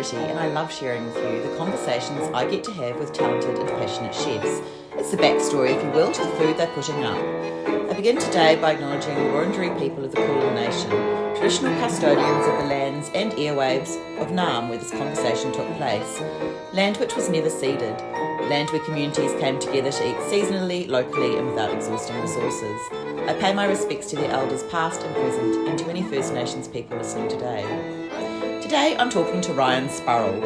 celebrity, and I love sharing with you the conversations I get to have with talented and passionate chefs. It's the backstory, if you will, to the food they're putting up. I begin today by acknowledging the Wurundjeri people of the Kulin Nation, traditional custodians of the lands and airwaves of Naarm where this conversation took place. Land which was never ceded. Land where communities came together to eat seasonally, locally and without exhausting resources. I pay my respects to their elders past and present and to any First Nations people listening today. Today I'm talking to Ryan Spurrell.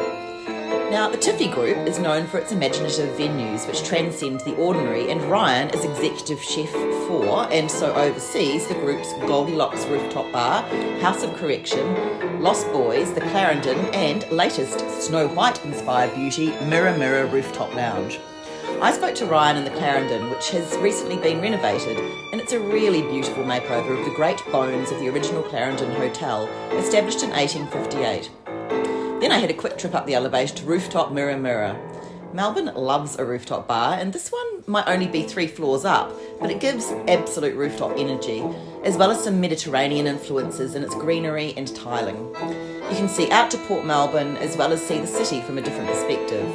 Now, the Tiffy Group is known for its imaginative venues which transcend the ordinary, and Ryan is executive chef for and so oversees the group's Goldilocks Rooftop Bar, House of Correction, Lost Boys, the Clarendon and latest Snow White-inspired beauty, Mirror Mirror Rooftop Lounge. I spoke to Ryan in the Clarendon, which has recently been renovated, and it's a really beautiful makeover of the great bones of the original Clarendon Hotel, established in 1858. Then I had a quick trip up the elevator to Rooftop Mirror Mirror. Melbourne loves a rooftop bar, and this one might only be 3 floors up, but it gives absolute rooftop energy, as well as some Mediterranean influences in its greenery and tiling. You can see out to Port Melbourne, as well as see the city from a different perspective.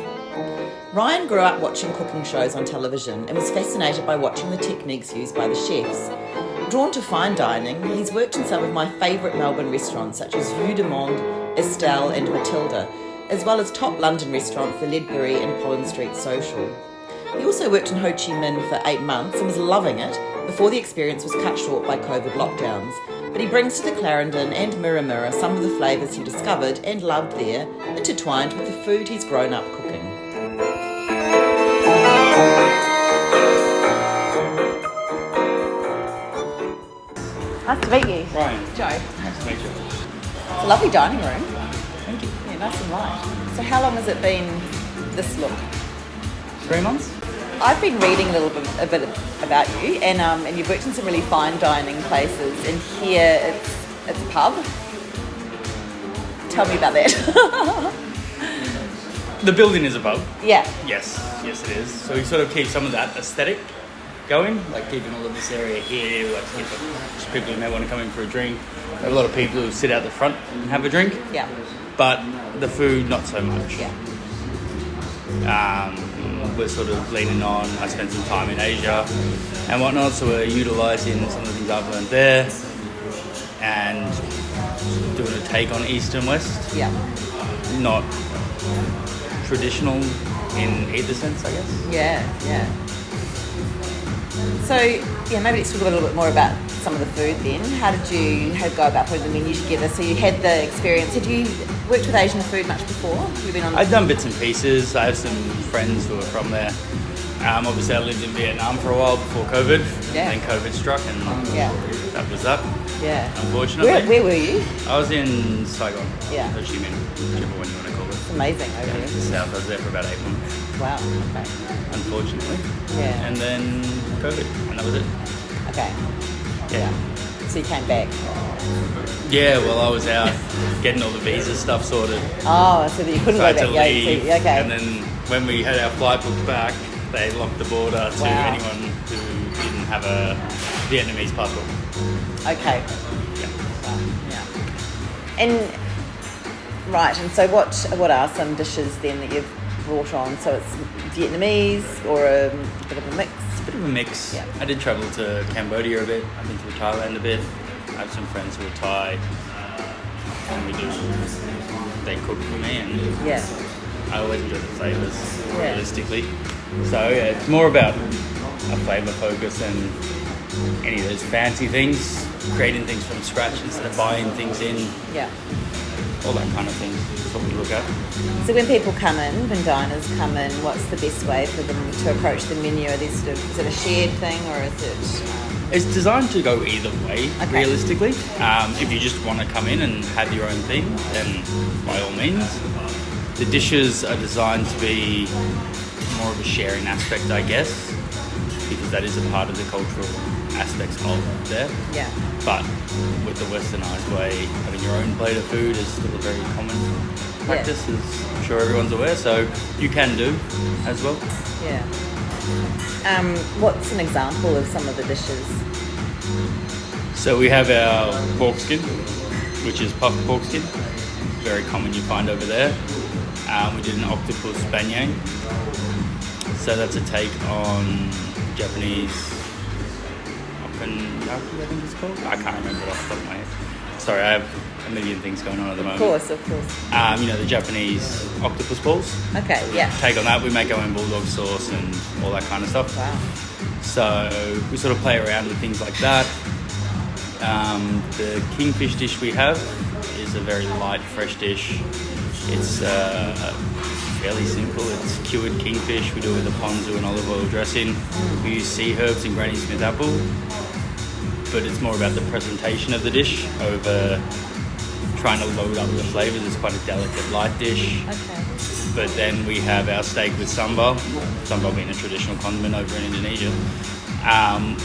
Ryan grew up watching cooking shows on television and was fascinated by watching the techniques used by the chefs. Drawn to fine dining, he's worked in some of my favourite Melbourne restaurants such as Vue de Monde, Estelle and Matilda, as well as top London restaurants the Ledbury and Pollen Street Social. He also worked in Ho Chi Minh for 8 months and was loving it before the experience was cut short by COVID lockdowns. But he brings to the Clarendon and Mirror Mirror some of the flavours he discovered and loved there, intertwined with the food he's grown up cooking. Nice to meet you. Ryan. Joe. Nice to meet you. It's a lovely dining room. Thank you. Yeah, nice and light. So how long has it been this look? 3 months? I've been reading a bit about you, and you've worked in some really fine dining places, and here it's a pub. Tell me about that. The building is a pub. Yeah. Yes it is. So we sort of keep some of that aesthetic going, like keeping all of this area here, like just people who may want to come in for a drink. We have a lot of people who sit out the front and have a drink. Yeah. But the food, not so much. Yeah. We're sort of leaning on, I spent some time in Asia and whatnot, so we're utilising some of the things I've learned there and doing a take on East and West. Yeah. Not traditional in either sense, I guess. Yeah. So, maybe let's talk a little bit more about some of the food then. How did you go about putting the menu together? So you had the experience. Had you worked with Asian food much before? You've been on. I've done bits and pieces. I have some friends who are from there. Obviously, I lived in Vietnam for a while before COVID. Yeah. And then COVID struck, and that was that. Yeah. Unfortunately. Where were you? I was in Saigon. Yeah. Ho Chi Minh, whichever one you want to call it. It's amazing over there. South. I was there for about 8 months. Wow. Okay. Unfortunately. Yeah. And then COVID, and that was it. Okay. Yeah. So you came back. Yeah, well, I was out getting all the visa stuff sorted. Oh, so that you couldn't So I go had to back. leave, Yeah, okay. and then when we had our flight booked back, they locked the border to Wow. anyone who didn't have a Vietnamese passport. Okay. Yeah. And right, and so what are some dishes then that you've brought on? So it's Vietnamese or a bit of a mix? Bit of a mix. Yeah. I did travel to Cambodia a bit. I've been to Thailand a bit. I have some friends who are Thai, and they cook for me, and Yeah. I always enjoy the flavours, Yeah. realistically. So yeah, it's more about a flavour focus and any of those fancy things, creating things from scratch instead of buying things in, Yeah. all that kind of thing is what we look at. So when people come in, when diners come in, what's the best way for them to approach the menu? Is it a shared thing or is it... It's designed to go either way, Okay. realistically. If you just want to come in and have your own thing, then by all means. The dishes are designed to be more of a sharing aspect, I guess, because that is a part of the cultural aspects of there. Yeah. But with the westernised way, having your own plate of food is still a very common practice, as I'm sure everyone's aware, so you can do as well. Yeah. What's an example of some of the dishes? So we have our pork skin, which is puffed pork skin, very common you find over there. We did an octopus beignet. So that's a take on Japanese okonomiyaki, I think it's called. I can't remember it off the top of my head. Sorry, I have a million things going on at the moment. Of course. The Japanese octopus balls. Okay, yeah. Take on that, we make our own bulldog sauce and all that kind of stuff. Wow. So we sort of play around with things like that. The kingfish dish we have is a very light, fresh dish. It's fairly simple. It's cured kingfish. We do it with a ponzu and olive oil dressing. We use sea herbs and Granny Smith apple. But it's more about the presentation of the dish over trying to load up the flavours. It's quite a delicate, light dish. Okay. But then we have our steak with sambal being a traditional condiment over in Indonesia,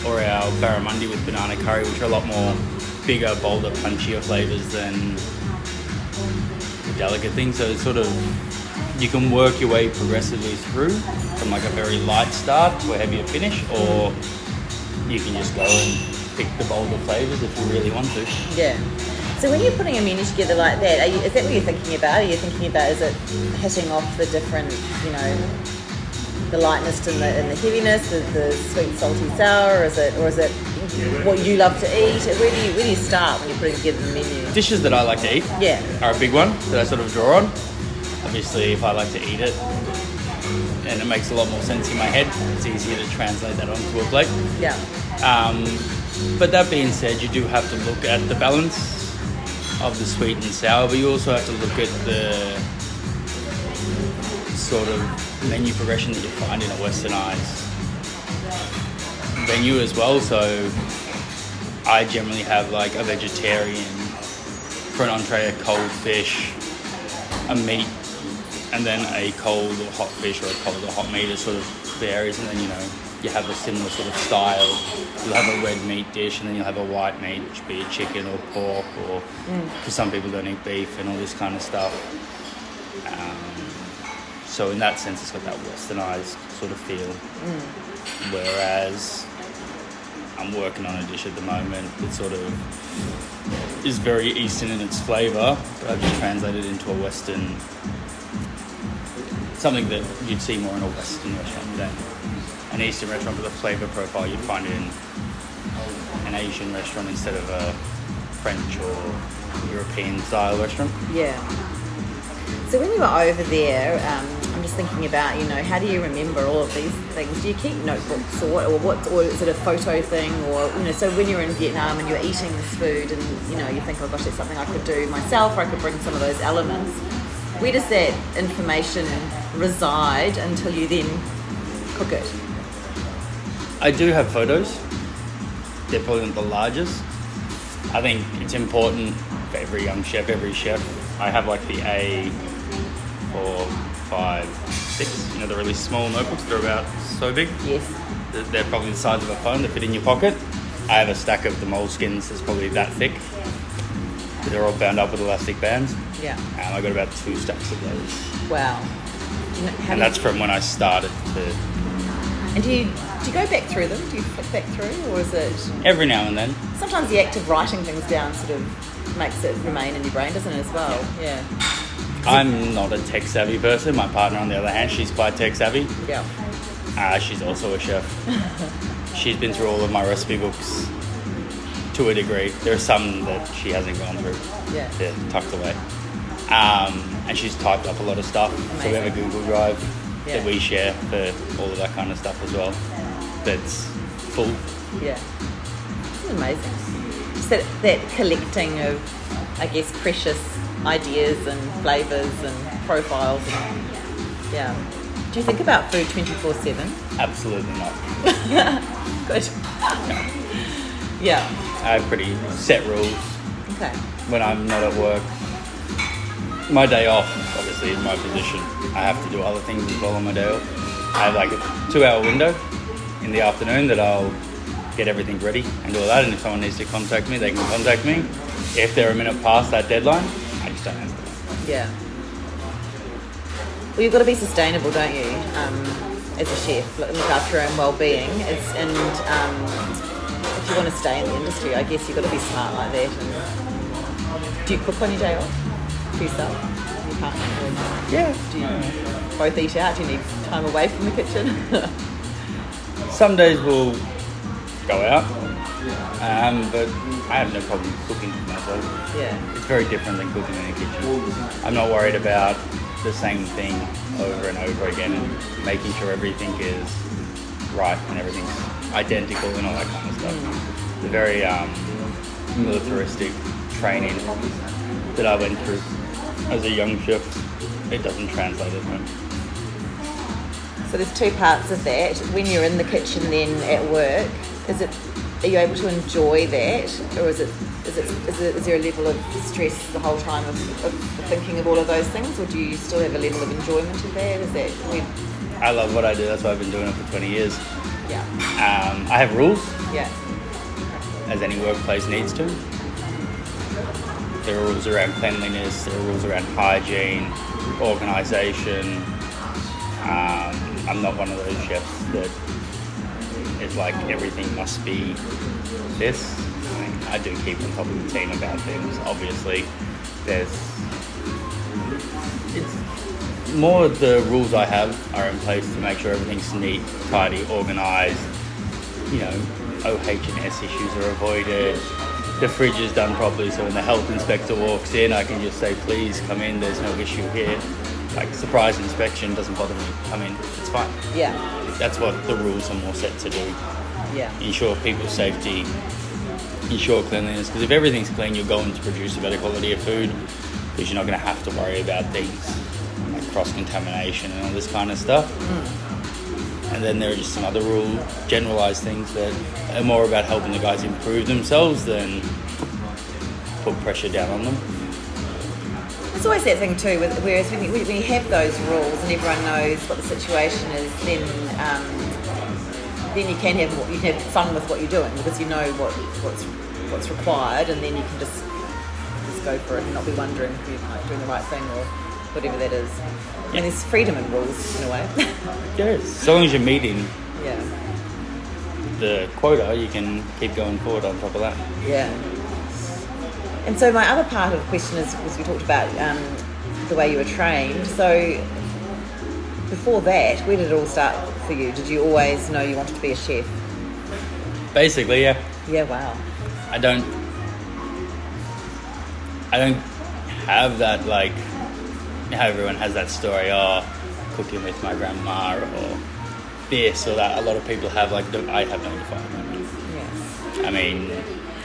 or our barramundi with banana curry, which are a lot more bigger, bolder, punchier flavours than the delicate things. So it's sort of, you can work your way progressively through from like a very light start to a heavier finish, or you can just go and pick the bolder flavours if you really want to. Yeah. So when you're putting a menu together like that, is that what you're thinking about? Are you thinking about, is it hitting off the different, the lightness and the heaviness, the sweet, salty, sour, or is it what you love to eat? Where do you start when you're putting together the menu? Dishes that I like to eat are a big one that I sort of draw on. Obviously, if I like to eat it, and it makes a lot more sense in my head, it's easier to translate that onto a plate. Yeah. But that being said, you do have to look at the balance of the sweet and sour, but you also have to look at the sort of menu progression that you find in a westernised venue as well. So I generally have like a vegetarian for an entree, a cold fish, a meat, and then a cold or hot fish or a cold or hot meat. It sort of varies, and then you have a similar sort of style. You'll have a red meat dish, and then you'll have a white meat, which be chicken or pork, or because some people don't eat beef and all this kind of stuff. So in that sense, it's got that westernised sort of feel. Whereas I'm working on a dish at the moment that sort of is very Eastern in its flavour, but I've just translated it into a Western, something that you'd see more in a Western restaurant than an Eastern restaurant, with a flavour profile you'd find it in an Asian restaurant instead of a French or European style restaurant. Yeah. So when you were over there, I'm just thinking about, how do you remember all of these things? Do you keep notebooks or is it a photo thing? Or, so when you're in Vietnam and you're eating this food and, you think, oh gosh, it's something I could do myself, or I could bring some of those elements. Where does that information reside until you then cook it? I do have photos. They're probably not the largest. I think it's important for every young chef, every chef. I have like the A4, 5, 6, the really small notebooks. They're about so big. Yes. They're probably the size of a phone. They fit in your pocket. I have a stack of the moleskins that's probably that thick. They're all bound up with elastic bands. Yeah. And I got about 2 stacks of those. Wow. And that's from when I started to... And do you go back through them? Do you flick back through, or is it... Every now and then. Sometimes the act of writing things down sort of makes it remain in your brain, doesn't it, as well? Yeah. I'm not a tech-savvy person. My partner, on the other hand, she's quite tech-savvy. Yeah. She's also a chef. She's been through all of my recipe books to a degree. There are some that she hasn't gone through. Yeah. They're tucked away. And she's typed up a lot of stuff. Amazing. So we have a Google Drive that we share for all of that kind of stuff as well. That's full. Yeah. It's amazing. Just that collecting of, I guess, precious ideas and flavours and profiles. Yeah. Do you think about food 24/7? Absolutely not. Good. Yeah. I have pretty set rules. Okay. When I'm not at work, my day off, obviously, in my position, I have to do other things as well on my day off. I have like a 2-hour window in the afternoon that I'll get everything ready and do all that. And if someone needs to contact me, they can contact me. If they're a minute past that deadline, I just don't answer them. Yeah. Well, you've got to be sustainable, don't you? As a chef, look after your own well-being. And if you want to stay in the industry, I guess you've got to be smart like that. And do you cook on your day off? for yourself? Your partner? Yeah. Do you both eat out? Do you need time away from the kitchen? Some days we'll go out, but I have no problem cooking for myself. Yeah. It's very different than cooking in a kitchen. I'm not worried about the same thing over and over again and making sure everything is right and everything's identical and all that kind of stuff. The very militaristic training that I went through as a young chef, it doesn't translate at home. So there's two parts of that. When you're in the kitchen then at work, are you able to enjoy that, or is there a level of stress the whole time of thinking of all of those things, or do you still have a level of enjoyment of that? I love what I do. That's why I've been doing it for 20 years. Yeah. I have rules, Yeah. as any workplace needs to. There are rules around cleanliness, there are rules around hygiene, organisation. I'm not one of those chefs that is like everything must be this. I do keep on top of the team about things. Obviously, it's more the rules I have are in place to make sure everything's neat, tidy, organised. You know, OH&S issues are avoided. The fridge is done properly, so when the health inspector walks in, I can just say, please come in, there's no issue here. Like, surprise inspection doesn't bother me. Come in, it's fine. Yeah. That's what the rules are more set to do. Yeah. Ensure people's safety, ensure cleanliness, because if everything's clean, you're going to produce a better quality of food, because you're not going to have to worry about things like cross-contamination and all this kind of stuff. And then there are just some other generalised things that are more about helping the guys improve themselves than put pressure down on them. There's always that thing too, whereas when you have those rules and everyone knows what the situation is, then you can have fun with what you're doing, because you know what's required, and then you can just go for it and not be wondering if you're doing the right thing or whatever that is. I mean, there's freedom in rules in a way. There is. So long as you're meeting Yeah. the quota, you can keep going forward on top of that. Yeah. And so my other part of the question was we talked about the way you were trained. So before that, where did it all start for you? Did you always know you wanted to be a chef? Basically, yeah. Yeah, wow. I don't have that, like, how everyone has that story, cooking with my grandma or this or that. A lot of people have, like, I have no defined moment. Yes. I mean,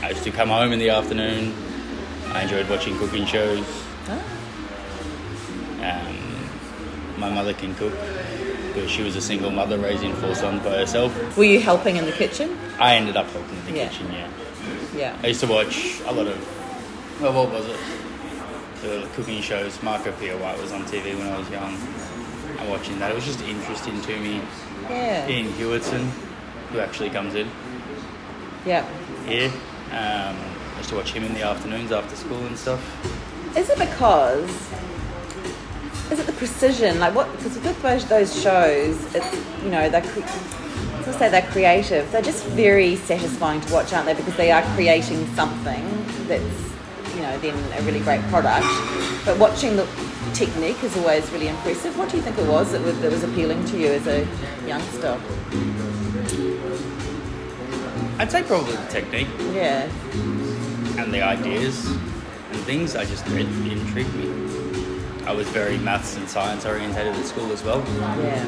I used to come home in the afternoon. I enjoyed watching cooking shows. Oh. My mother can cook, because she was a single mother raising 4 sons by herself. Were you helping in the kitchen? I ended up helping in the Yeah. kitchen, yeah. Yeah. I used to watch a lot of, well, what was it? The cooking shows. Marco Pierre White was on TV when I was young. And watching that, it was just interesting to me. Yeah. Ian Hewitson, who actually comes in Yeah. here. I used to watch him in the afternoons after school and stuff. Is it the precision? Like what? Because with those shows, it's, you know, they're creative. They're just very satisfying to watch, aren't they? Because they are creating something that's, you know, then a really great product. But watching the technique is always really impressive. What do you think it was that was appealing to you as a youngster? I'd say probably the technique Yeah. and the ideas and things. It intrigued me. I was very maths and science orientated at school as well. Yeah.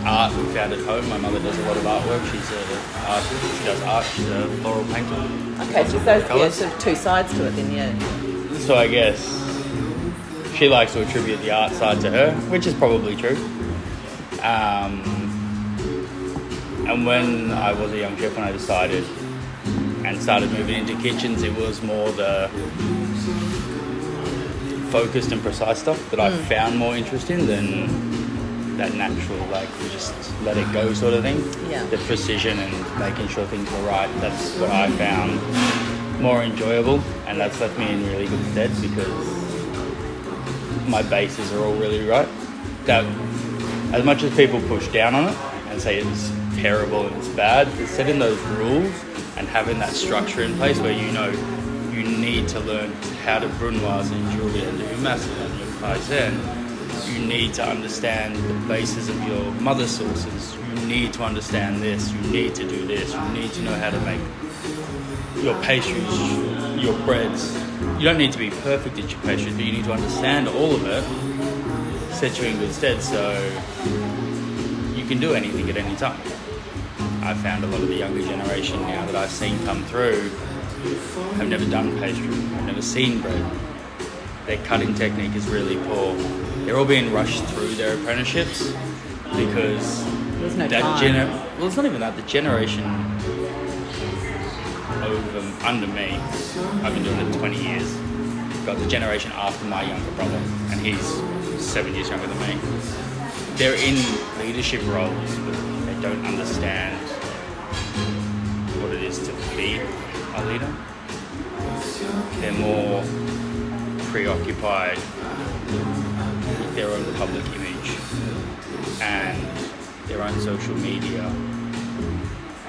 Art we found at home. My mother does a lot of artwork. She's an artist. She does art. She's a floral painter. Okay, so there's sort of two sides to it then, yeah. So I guess she likes to attribute the art side to her, which is probably true. And when I was a young chef, when I decided and started moving into kitchens, it was more the focused and precise stuff that I found more interesting than that natural, like, just let it go sort of thing. Yeah. The precision and making sure things were right, that's what I found more enjoyable, and that's left me in really good stead because my bases are all really right. That, as much as people push down on it and say it's terrible and it's bad, setting those rules and having that structure in place where you know you need to learn how to brunoise and Julia and do macedoine and your Kaizen. You need to understand the basis of your mother sauces. You need to understand this. You need to do this. You need to know how to make your pastries, your breads. You don't need to be perfect at your pastries, but you need to understand all of it, set you in good stead so you can do anything at any time. I've found a lot of the younger generation now that I've seen come through have never done pastry, have never seen bread. Their cutting technique is really poor. They're all being rushed through their apprenticeships because there's no time. Well, it's not even that. The generation under me, I've been doing it 20 years. Got the generation after my younger brother, and he's 7 years younger than me. They're in leadership roles, but they don't understand what it is to be a leader. They're more preoccupied with their own public image and their own social media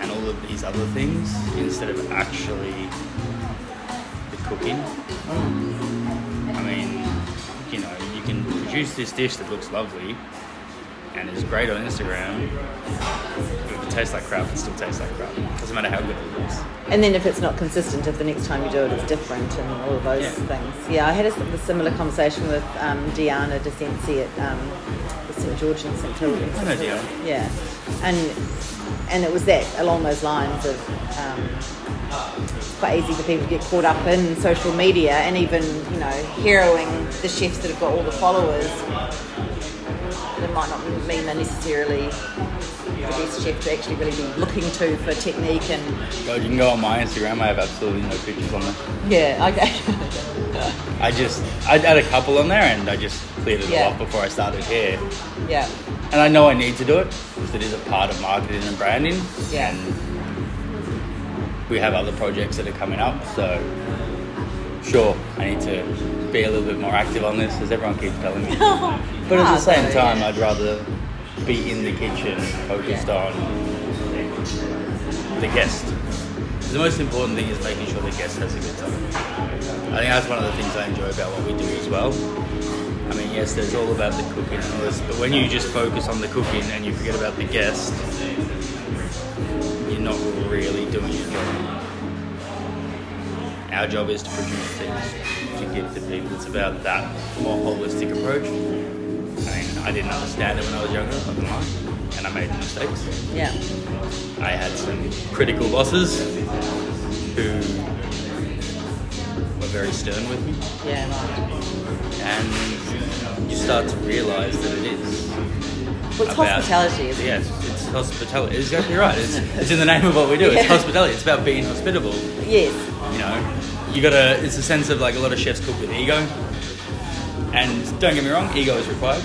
and all of these other things instead of actually the cooking. I mean, you know, you can produce this dish that looks lovely and is great on Instagram, but if it tastes like crap, it still tastes like crap. Doesn't matter how good it looks. And then if it's not consistent, if the next time you do it, it's different and all of those things. Yeah, I had a similar conversation with Diana DeCensi at the St George and St Kilda. I know Diana. Yeah, and it was that along those lines of it's quite easy for people to get caught up in social media and even, you know, heroing the chefs that have got all the followers. It might not mean they're necessarily the best chef to actually really be looking to for technique and... God, you can go on my Instagram, I have absolutely no pictures on there. Yeah, okay. I had a couple on there and I just cleared it all off before I started here. Yeah. And I know I need to do it because it is a part of marketing and branding. Yeah. And we have other projects that are coming up, so sure, I need to be a little bit more active on this, as everyone keeps telling me. But at the same time, I'd rather be in the kitchen, focused on the guest. The most important thing is making sure the guest has a good time. I think that's one of the things I enjoy about what we do as well. I mean, yes, there's all about the cooking and all this, but when you just focus on the cooking and you forget about the guest, you're not really doing your job. Our job is to produce things to give to people. It's about that more holistic approach. I mean, I didn't understand it when I was younger, not gonna lie, and I made mistakes. Yeah. I had some critical bosses who were very stern with me. Yeah, right. And you start to realise that it is. Well, it's hospitality, isn't it? Yes, it's hospitality. It's exactly right. It's in the name of what we do. It's hospitality. It's about being hospitable. Yes. You know, it's a sense of like a lot of chefs cook with ego. And don't get me wrong, ego is required.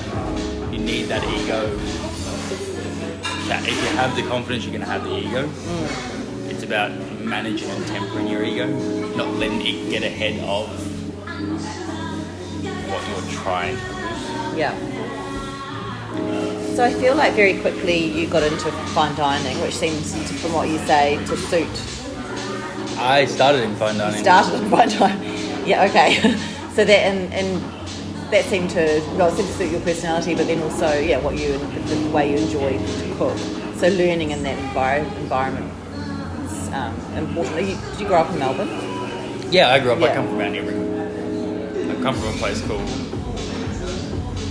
You need that ego. If you have the confidence, you're going to have the ego. It's about managing and tempering your ego, not letting it get ahead of what you're trying to do. Yeah. So I feel like very quickly you got into fine dining, which seems, from what you say, to suit. I started in fine dining. Yeah, okay. So that and that seemed to suit your personality, but then also the way you enjoy to cook. So learning in that environment is important. Did you grow up in Melbourne? Yeah, I grew up. I come from out near Ringwood. I come from a place called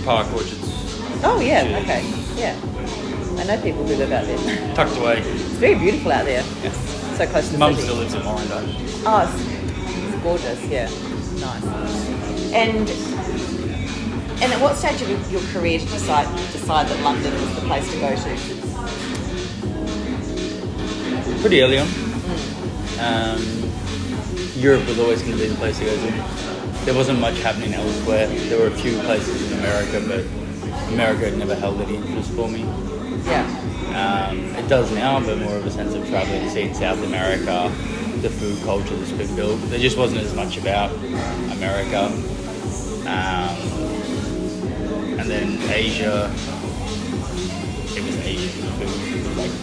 Park Orchards. Oh yeah, okay, yeah. I know people who live out there. Tucked away. It's very beautiful out there. Yeah. So close to the Mum city. still lives in Morandon. Oh, it's gorgeous, yeah. Nice. And at what stage of your career did you decide that London was the place to go to? Pretty early on. Europe was always going to be the place to go to. There wasn't much happening elsewhere. There were a few places in America, but America had never held any interest for me. Yeah. It does now, but more of a sense of traveling, seeing South America, the food culture that's been built. There just wasn't as much about America. And then Asia, it was Asian food. Like,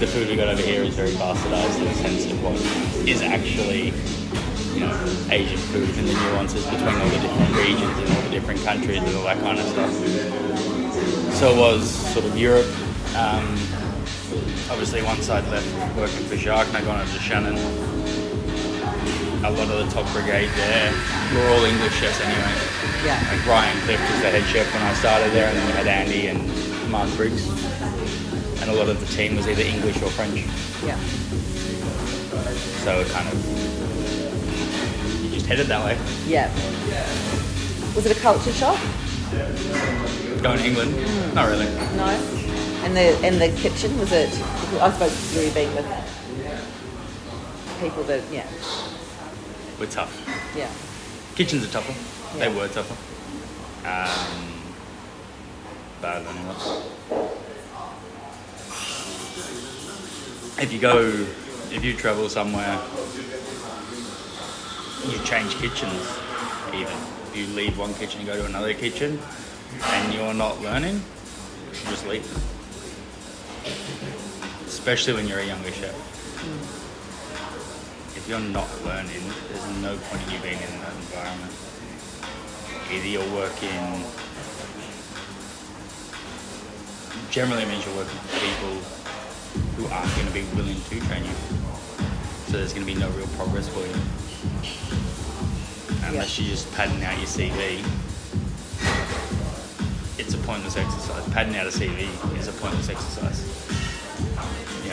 the food we got over here is very bastardized in the sense of what is actually Asian food and the nuances between all the different regions and all the different countries and all that kind of stuff. So it was sort of Europe. Obviously, once I'd left working for Jacques and I got into Shannon, a lot of the top brigade there were all English chefs anyway. Yeah. Like Ryan Cliff was the head chef when I started there, and then we had Andy and Mark Briggs. And a lot of the team was either English or French. Yeah. So it kind of, you just headed that way. Yeah. Was it a culture shock? Going to England? Not really. No. And the kitchen, was it? I suppose you've been with people that, yeah. We're tough. Yeah. Kitchens are tougher. Yeah. They were tougher. Bad anyway. If you travel somewhere, you change kitchens even. If you leave one kitchen and go to another kitchen and you're not learning, you just leave. Especially when you're a younger chef. If you're not learning, there's no point in you being in that environment. Either you're working, generally means you're working with people who aren't going to be willing to train you. So there's going to be no real progress for you. Unless you're just padding out your CV, it's a pointless exercise. Padding out a CV is a pointless exercise.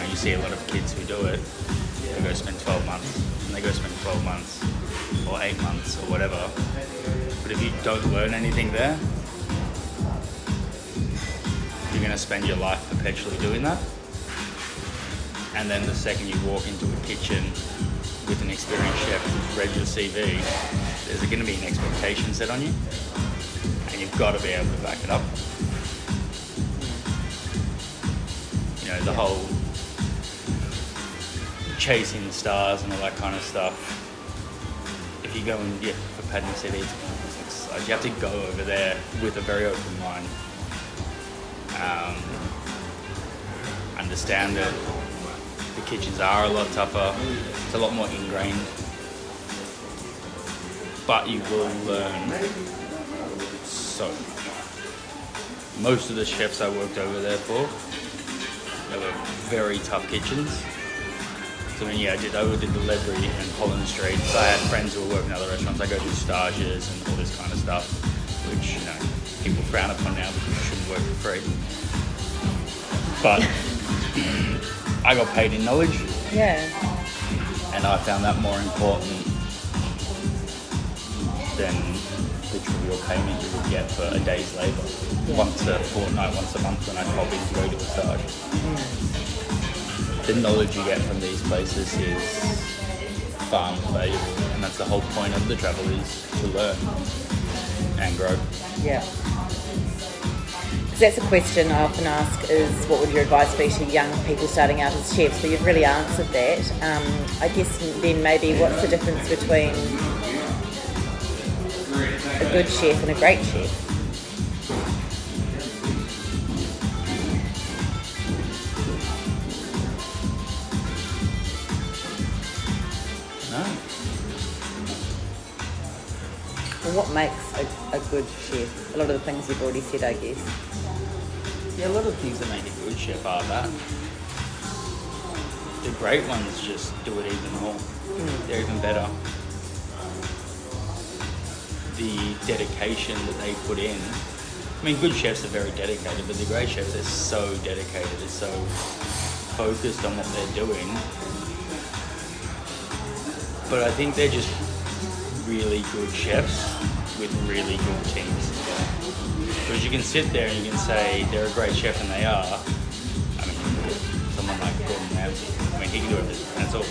You see a lot of kids who do it, they go spend 12 months, and they go spend 12 months, or 8 months, or whatever. But if you don't learn anything there, you're going to spend your life perpetually doing that. And then the second you walk into a kitchen with an experienced chef who's read your CV, there's going to be an expectation set on you, and you've got to be able to back it up. The whole chasing stars and all that kind of stuff. If you go and for padding CV, you have to go over there with a very open mind. Understand that the kitchens are a lot tougher, it's a lot more ingrained, but you will learn so much. Most of the chefs I worked over there for, they were very tough kitchens. So I did the Ledbury and Pollen Street. So I had friends who were working at other restaurants. I go do stages and all this kind of stuff, which people frown upon now because you shouldn't work for free. But I got paid in knowledge. Yeah. And I found that more important than the trivial payment you would get for a day's labour. Yeah. Once a fortnight, once a month when I pop in to go to a stage. The knowledge you get from these places is far more valuable, and that's the whole point of the travel, is to learn and grow. Yeah. Because that's a question I often ask, is what would your advice be to young people starting out as chefs? So you've really answered that. I guess then maybe what's the difference between a good chef and a great chef? What makes a good chef? A lot of the things you've already said, I guess. Yeah, a lot of the things that make a good chef are that. The great ones just do it even more. They're even better. The dedication that they put in. I mean, good chefs are very dedicated, but the great chefs are so dedicated, they're so focused on what they're doing. But I think they're just really good chefs with really good teams. Because you can sit there and you can say they're a great chef, and they are. I mean, someone like Gordon Ramsay, I mean, he can do everything, and it's all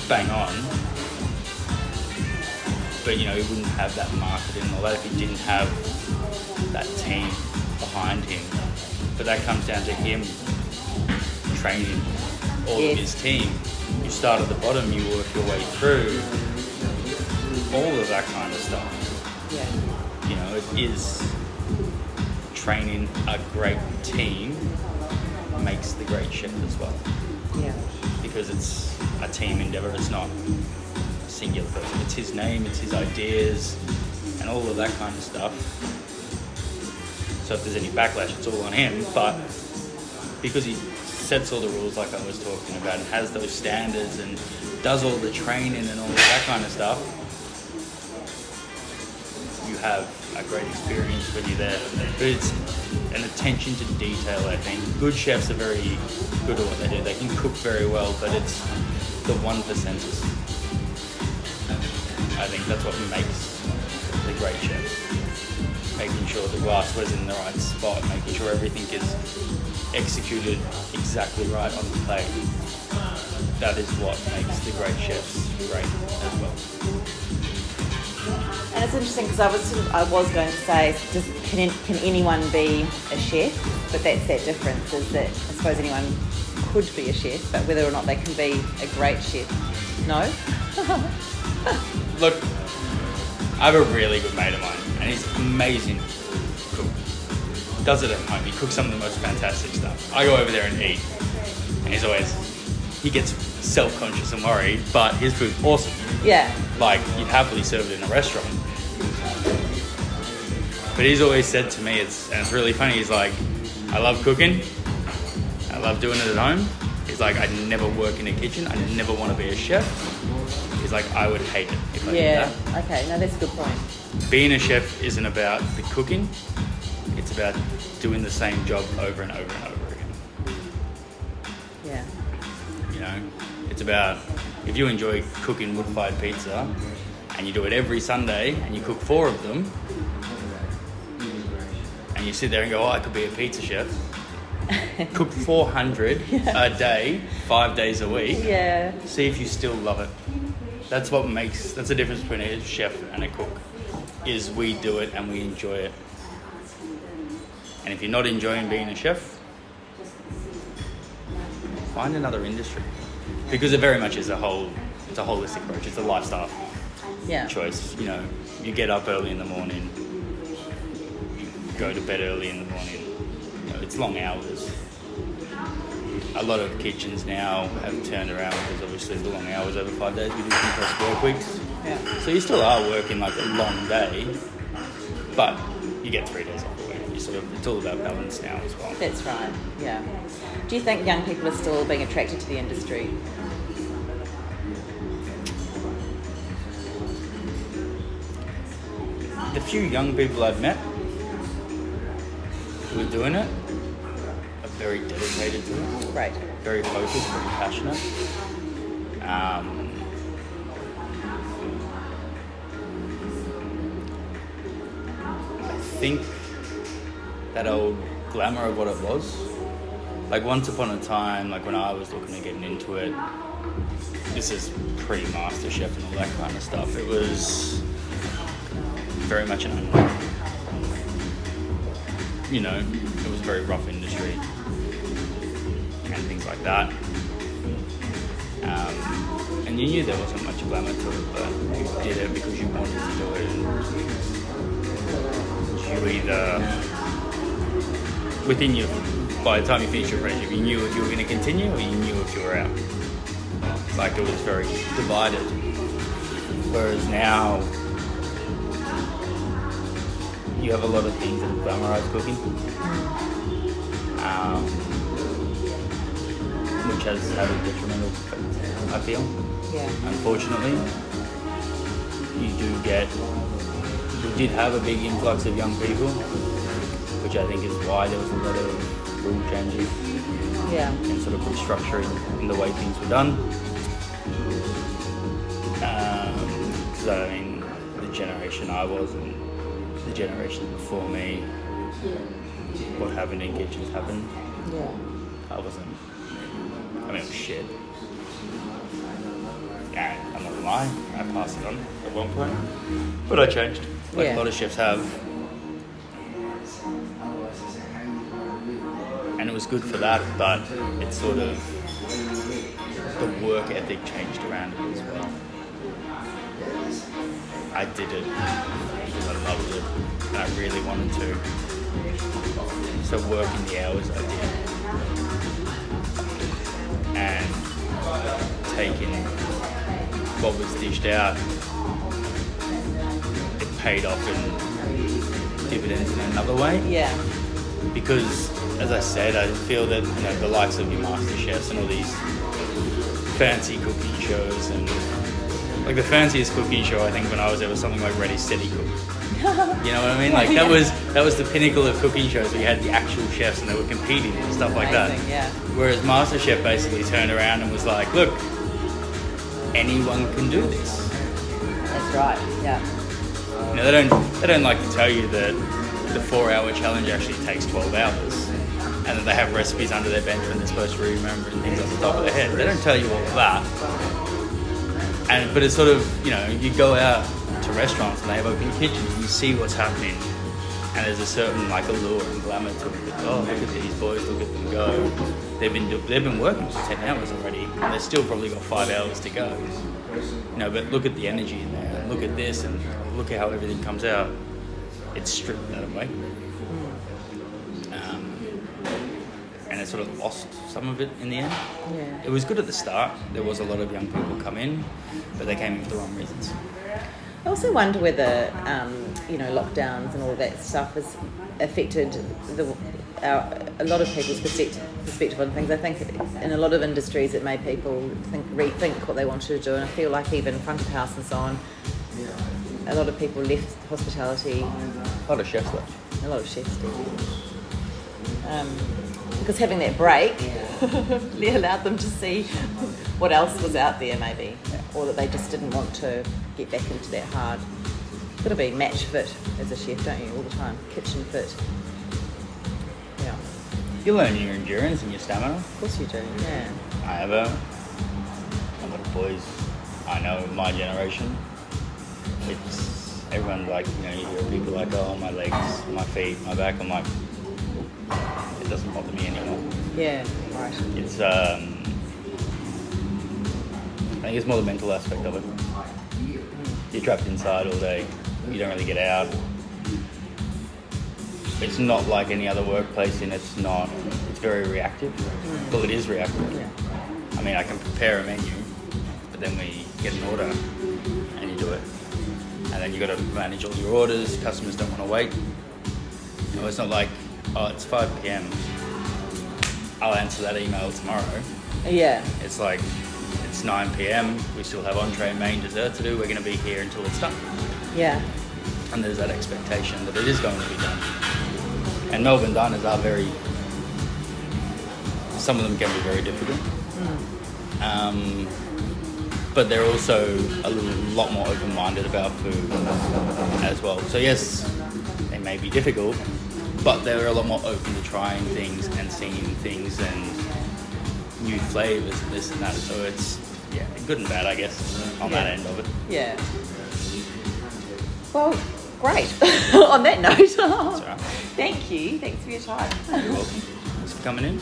bang on. But he wouldn't have that marketing and all that if he didn't have that team behind him. But that comes down to him training all of his team. You start at the bottom, you work your way through. All of that kind of stuff. Yeah. It is training a great team makes the great chef as well. Yeah. Because it's a team endeavour. It's not singular person. It's his name, it's his ideas, and all of that kind of stuff. So if there's any backlash, it's all on him. But because he sets all the rules like I was talking about and has those standards and does all the training and all of that kind of stuff, you have a great experience when you're there. But it's an attention to detail, I think. Good chefs are very good at what they do. They can cook very well, but it's the 1%ers. I think that's what makes the great chefs. Making sure the glassware's in the right spot, making sure everything is executed exactly right on the plate. That is what makes the great chefs great as well. And it's interesting because I was going to say, can anyone be a chef? But that's that difference, is that I suppose anyone could be a chef, but whether or not they can be a great chef, no. Look, I have a really good mate of mine, and he's amazing cook. Does it at home. He cooks some of the most fantastic stuff. I go over there and eat, and he gets self-conscious and worried, but his food's awesome. Yeah. Like, you'd happily serve it in a restaurant. But he's always said to me, and it's really funny, he's like, I love cooking, I love doing it at home. He's like, I never work in a kitchen, I never want to be a chef. He's like, I would hate it if I did that. Okay, no, that's a good point. Being a chef isn't about the cooking, it's about doing the same job over and over and over again. Yeah. You know, it's about, if you enjoy cooking wood-fired pizza and you do it every Sunday and you cook 4 of them and you sit there and go, oh, I could be a pizza chef. Cook 400 a day, 5 days a week. Yeah. See if you still love it. That's the difference between a chef and a cook, is we do it and we enjoy it. And if you're not enjoying being a chef, find another industry. Because it very much is it's a holistic approach. It's a lifestyle choice. You know, you get up early in the morning, you go to bed early in the morning. You know, it's long hours. A lot of kitchens now have turned around because obviously the long hours over 5 days, we do compressed work weeks. Yeah. So you still are working like a long day, but you get 3 days off the week. It's all about balance now as well. That's right, yeah. Do you think young people are still being attracted to the industry? The few young people I've met who are doing it are very dedicated to it. Right. Very focused, very passionate. I think that old glamour of what it was, like once upon a time, like when I was looking at getting into it, this is pre-MasterChef and all that kind of stuff, it was very much an unknown. You know, it was a very rough industry and things like that. And you knew there wasn't much glamour to it, but you did it because you wanted to do it. And you either, within you, by the time you finished your apprenticeship, you knew if you were going to continue or you knew if you were out. Like, it was very divided. Whereas now, you have a lot of things that glamorise cooking, which has had a detrimental effect, I feel. Yeah. Unfortunately, we did have a big influx of young people, which I think is why there was a lot of rule changes and sort of restructuring in the way things were done. Because I mean, the generation I was and the generations before me, what happened in kitchens happened. Yeah. It was shit. Yeah, I'm not gonna lie, I passed it on at one point. But I changed, like a lot of chefs have. And it was good for that, but it's sort of, the work ethic changed around it as well. I did it because I loved it and I really wanted to. So working the hours I did and taking what was dished out, it paid off in dividends in another way. Yeah. Because, as I said, I feel that the likes of your master chefs and all these fancy cooking shows, and like the fanciest cooking show I think when I was there was something like Ready Steady Cook. You know what I mean? Like that was the pinnacle of cooking shows where you had the actual chefs and they were competing and stuff like that. Yeah. Whereas MasterChef basically turned around and was like, look, anyone can do this. That's right. Yeah. They don't like to tell you that the 4-hour challenge actually takes 12 hours and that they have recipes under their bench when they're supposed to remember and things off the top of their head. They don't tell you all of that. But it's sort of, you go out to restaurants and they have open kitchens and you see what's happening, and there's a certain allure and glamour to it. Oh, look at these boys, look at them go. They've been working for 10 hours already and they've still probably got 5 hours to go. But look at the energy in there, and look at this, and look at how everything comes out. It's stripped that away. And it sort of lost some of it in the end. Yeah. It was good at the start. There was a lot of young people come in, but they came in for the wrong reasons. I also wonder whether, lockdowns and all that stuff has affected a lot of people's perspective on things. I think in a lot of industries it made people rethink what they wanted to do, and I feel like even front of house and so on, a lot of people left hospitality. A lot of chefs left. A lot of chefs did. Because having that break allowed them to see what else was out there maybe, or that they just didn't want to get back into that hard. Got to be match fit as a chef, don't you, all the time? Kitchen fit. Yeah. You learn your endurance and your stamina. Of course you do, yeah. I have a lot of boys I know of my generation. Everyone's like, you hear people like, oh, my legs, my feet, my back. I'm like, it doesn't bother me anymore. Yeah, right. It's, I think it's more the mental aspect of it. You're trapped inside all day. You don't really get out. It's not like any other workplace, and it's very reactive. Well, it is reactive. Yeah. I mean, I can prepare a menu, but then we get an order and you do it. And then you got to manage all your orders. Customers don't want to wait. It's not like, oh, it's 5 p.m. I'll answer that email tomorrow. Yeah. It's like, it's 9 p.m. We still have entree, main, dessert to do. We're going to be here until it's done. Yeah. And there's that expectation that it is going to be done. And Melbourne diners are some of them can be very difficult. But they're also a lot more open-minded about food as well. So yes, they may be difficult, but they're a lot more open to trying things and seeing things and new flavours and this and that. So it's, good and bad, I guess, on that end of it. Yeah. Well, great. On that note, That's all right. Thank you. Thanks for your time. You're welcome. Thanks for coming in.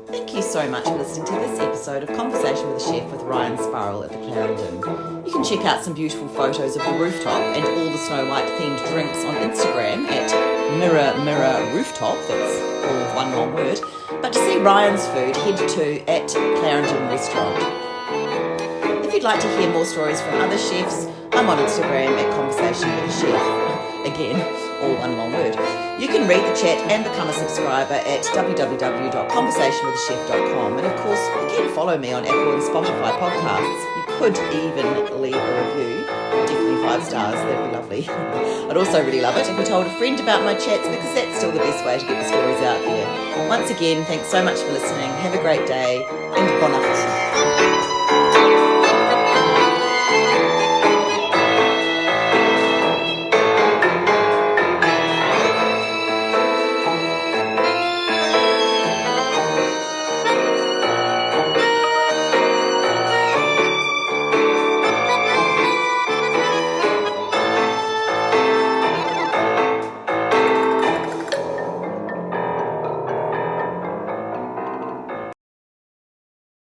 Thank you so much for listening to this episode of Conversation with a Chef with Ryan Spurrell at the Clarendon. You can check out some beautiful photos of the rooftop and all the Snow White themed drinks on Instagram at Mirror Rooftop, that's all one long word. But to see Ryan's food, head to at Clarendon Restaurant. If you'd like to hear more stories from other chefs, I'm on Instagram at Conversation with a Chef. Again, all one long word. You can read the chat and become a subscriber at www.conversationwithachef.com. And of course, you can follow me on Apple and Spotify podcasts. You could even leave a review. Definitely 5 stars, that'd be lovely. I'd also really love it if you told a friend about my chats, because that's still the best way to get the stories out there. Once again, thanks so much for listening. Have a great day, and bon appetit.